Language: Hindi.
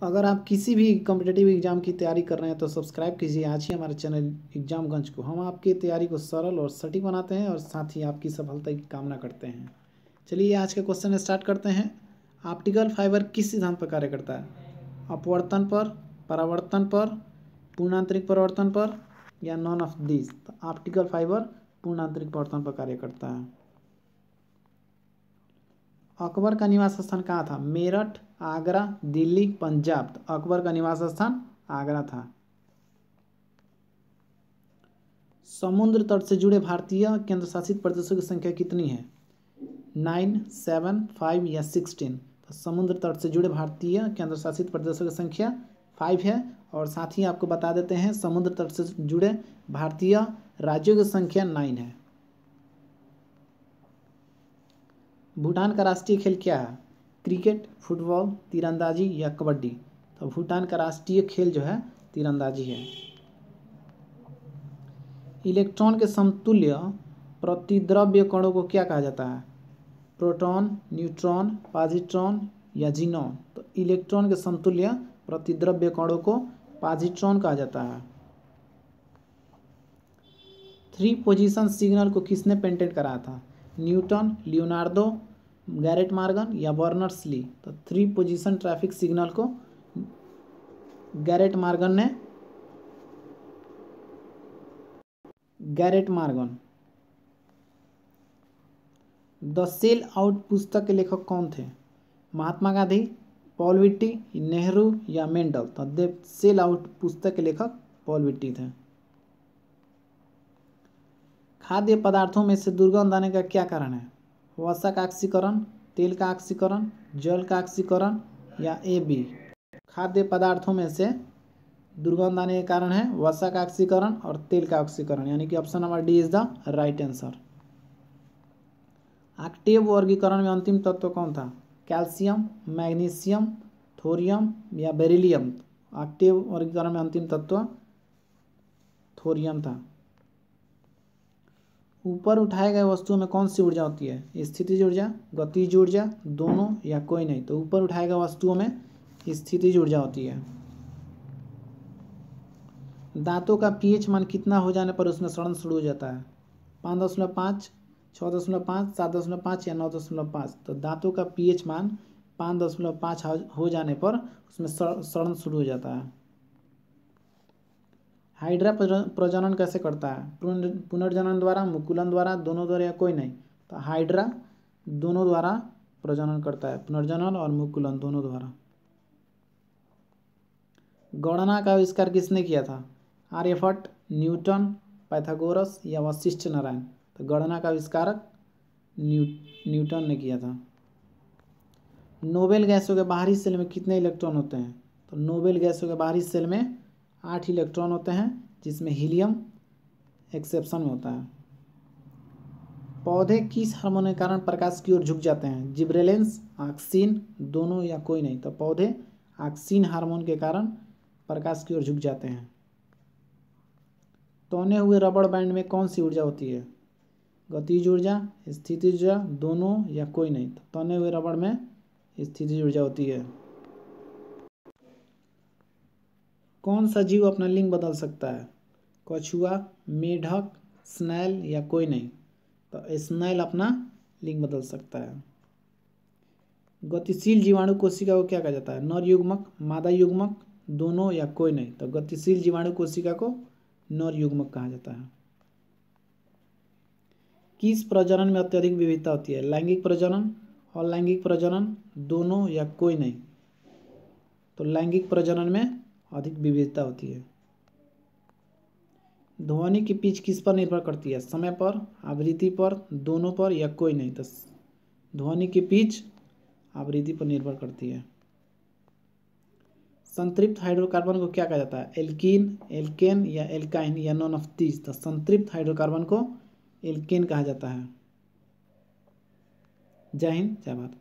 अगर आप किसी भी कॉम्पिटिटिव एग्ज़ाम की तैयारी कर रहे हैं तो सब्सक्राइब कीजिए आज ही हमारे चैनल एग्जामगंज को। हम आपकी तैयारी को सरल और सटीक बनाते हैं और साथ ही आपकी सफलता की कामना करते हैं। चलिए आज के क्वेश्चन स्टार्ट करते हैं। ऑप्टिकल फाइबर किस सिद्धांत पर कार्य करता है? अपवर्तन पर, परावर्तन पर, पूर्णांतरिक परावर्तन पर या नॉन ऑफ दिस? तो ऑप्टिकल फाइबर पूर्णांतरिक परावर्तन पर कार्य करता है। अकबर का निवास स्थान कहाँ था? मेरठ, आगरा, दिल्ली, पंजाब। तो अकबर का निवास स्थान आगरा था। समुद्र तट से जुड़े भारतीय केंद्र शासित प्रदेशों की संख्या कितनी है? 9, 7, 5 या 16? तो समुद्र तट से जुड़े भारतीय केंद्र शासित प्रदेशों की संख्या 5 है। और साथ ही आपको बता देते हैं समुद्र तट से जुड़े भारतीय राज्यों की संख्या 9 है। भूटान का राष्ट्रीय खेल क्या है? क्रिकेट, फुटबॉल, तीरंदाजी या कबड्डी? तो भूटान का राष्ट्रीय खेल जो है तीरंदाजी है। इलेक्ट्रॉन के समतुल्य प्रतिद्रव्य कणों को क्या कहा जाता है? प्रोटॉन, न्यूट्रॉन, पॉजिट्रॉन या जीनॉन? तो इलेक्ट्रॉन के समतुल्य प्रतिद्रव्य कणों को पॉजिट्रॉन कहा जाता है। 3 पोजीशन सिग्नल को किसने पेटेंट कराया था? न्यूटन, लियोनार्डो, गैरेट मॉर्गन या बर्नर्स ली? तो 3 पोजीशन ट्रैफिक सिग्नल को Garrett Morgan. The sell out पुस्तक के लेखक कौन थे? महात्मा गांधी, पॉल विट्टी, नेहरू या मेंडल? तो द सेल आउट पुस्तक के लेखक पॉल विट्टी थे। खाद्य पदार्थों में से दुर्गंध आने का क्या कारण है? वसा का ऑक्सीकरण, तेल का ऑक्सीकरण, जल का ऑक्सीकरण या AB? खाद्य पदार्थों में से दुर्गंध आने के कारण है वसा का ऑक्सीकरण और तेल का ऑक्सीकरण, यानी कि option number D is the right answer. Octave वर्गीकरण में अंतिम तत्व कौन था? कैल्शियम, मैग्नीशियम, थोरियम या बेरिलियम? ऑक्टेव वर्गीकरण में अंतिम तत्व थोरियम था। ऊपर उठाए गए वस्तुओं में कौन सी ऊर्जा होती है? स्थितिज ऊर्जा, गतिज ऊर्जा, दोनों या कोई नहीं? तो ऊपर उठाए गए वस्तुओं में स्थितिज ऊर्जा होती है। दांतों का pH मान कितना हो जाने पर उसमें सड़न शुरू हो जाता है? 5.5, 6.5, 7.5 या 9.5? तो दांतों का pH मान 5.5 हो जाने पर उसमें सड़न शुरू हो जाता है। हाइड्रा प्रजनन कैसे करता है? पुनर्जनन द्वारा, मुकुलन द्वारा, दोनों द्वारा या कोई नहीं? तो हाइड्रा दोनों द्वारा प्रजनन करता है, पुनर्जनन और मुकुलन दोनों द्वारा। गणना का आविष्कार किसने किया था? आर्यभट्ट, न्यूटन, पाइथागोरस या वशिष्ठ नारायण? तो गणना का आविष्कारक न्यूटन ने किया था। नोबेल गैसों के बाहरी सेल में कितने इलेक्ट्रॉन होते हैं? तो नोबेल गैसों के बाहरी सेल में 8 इलेक्ट्रॉन होते हैं, जिसमें हीलियम एक्सेप्शन में होता है। पौधे किस हार्मोन के कारण प्रकाश की ओर झुक जाते हैं? जिब्रेलिंस, ऑक्सिन, दोनों या कोई नहीं? तो पौधे ऑक्सिन हार्मोन के कारण प्रकाश की ओर झुक जाते हैं। तौने हुए रबड़ बैंड में कौन सी ऊर्जा होती है? गतिज ऊर्जा, स्थितिज ऊर्जा, दोनों या कोई नहीं? तो तौने हुए रबड़ में स्थितिज ऊर्जा होती है। कौन सा जीव अपना लिंग बदल सकता है? कछुआ, मेढक, स्नैल या कोई नहीं? तो स्नैल अपना लिंग बदल सकता है। गतिशील जीवाणु कोशिका को क्या कहा जाता है? नर युग्मक, मादा युग्मक, दोनों या कोई नहीं? तो गतिशील जीवाणु कोशिका को नर युग्मक कहा जाता है। किस प्रजनन में अत्यधिक विविधता होती है? लैंगिक प्रजनन, अलैंगिक प्रजनन, दोनों या कोई नहीं? तो लैंगिक प्रजनन में अधिक विविधता होती है। ध्वनि की पिच किस पर निर्भर करती है? समय पर, आवृत्ति पर, दोनों पर या कोई नहीं? तो ध्वनि की पिच आवृत्ति पर निर्भर करती है। संतृप्त हाइड्रोकार्बन को क्या कहा जाता है? एल्कीन, एल्केन या एल्काइन या नॉन ऑफ दिस? तो संतृप्त हाइड्रोकार्बन को एल्केन कहा जाता है। जय हिंद, जय भारत।